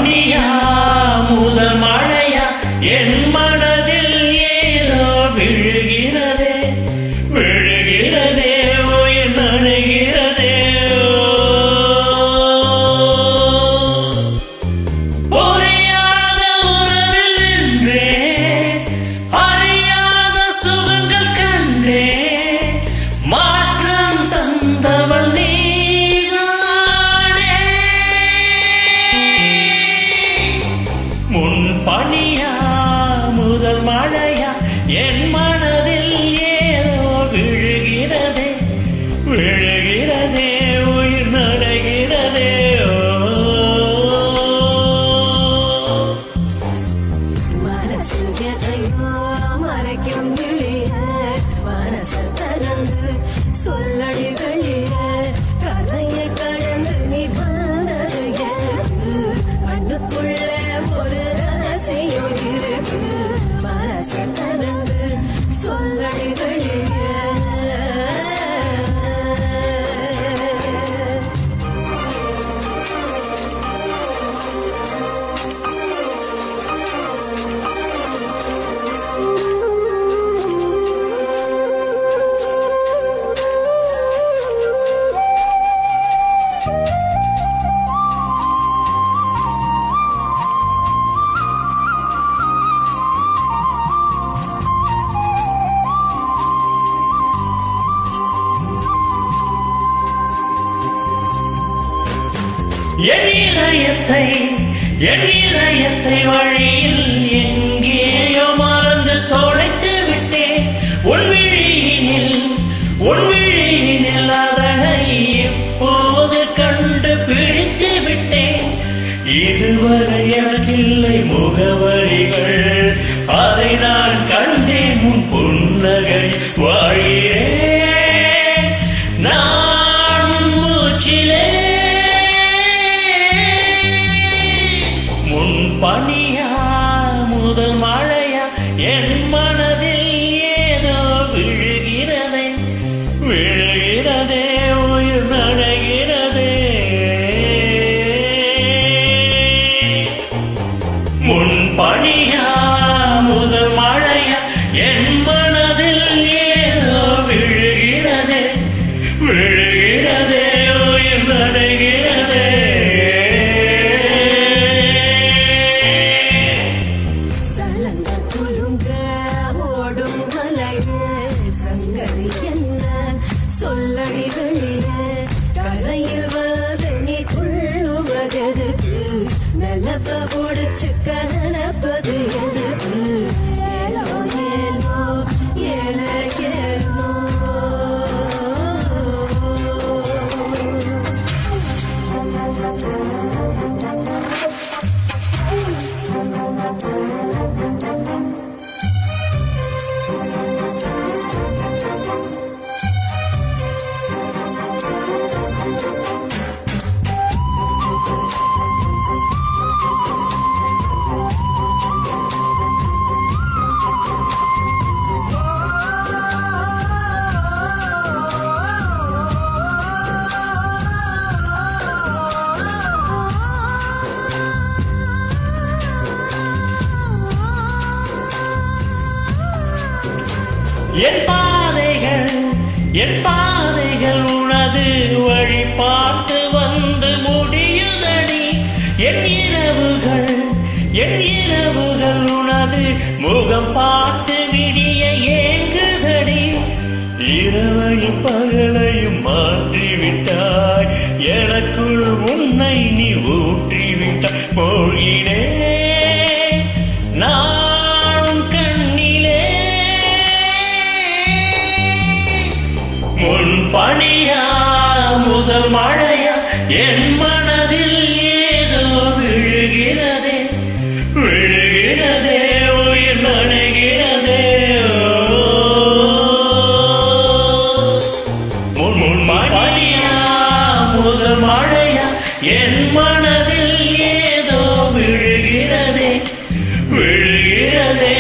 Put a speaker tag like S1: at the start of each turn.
S1: பனியா முதல் மழையா என் மனதில் ஏதோ விழுகிறதே விழுகிறதே உயிர் நனைகிறதே புரியாத உறவில் நின்றே அறியாத சுகங்கள் கண்டே மாற்றம் தந்தவள் நீ முன் பனியா முதல் மழையா என் மனதில் ஏதோ விழுகிறதே விழுகிறதே உயிர் நடைகிறதே
S2: மறைக்கும் மனச தரந்து சொல்லடி வெளிய கதையை கடந்து நீ வந்தது எனக்கு கண்ணுக்குள்ள ஒரு ரகசியம் இருக்கு மனச தரந்து சொல்லடி வெளிய
S1: என் இதயத்தை வழியில் எங்கேயோ மறந்து தொலைத்து விட்டேன் உன் விழியினில் அதனை இப்போது கண்டு பிடித்து விட்டேன் இதுவரை எனக்கில்லை முகவரிகள் அதை நான் கண்டேன் உன் புன்னகை வாழ்கிறேன் நான் உன் மூச்சிலே பனியா முதல் மழையா என் மனதில் ஏதோ விழுகிறதே விழுகிறதே உயிர் நடைகிறதே முன் பனியா முதல் மழையா என் மனதில் ஏதோ விழுகிறதே விழுகிறதே உயிர் நடைகிறதே
S2: சொல்லடி வெளிய கரையில் வந்து நீ கொள்ளுவதெதுக்கு நிலப்ப ஒடிச்சு கலப்பது எதுக்கு ஏலோ ஏலோ ஏல ஏலோ
S1: என் பாதைகள் உனது வழி பார்த்து வந்து முடியுதடி என் இரவுகள் உனது முகம் பார்த்து விடிய ஏங்குதடி இரவையும் பகலையும் மாற்றிவிட்டாய் எனக்குள் உன்னை நீ ஊற்றிவிட்டாய் போகிறேன் நான் கண்ணிலே முன் பனியா முதல் மழையா என் மனதில் ஏதோ விழுகிறதே விழுகிறதே உயிர் நனைகிறதே முன் பனியா முதல் மழையா என் மனதில் ஏதோ விழுகிறதே விழுகிறதே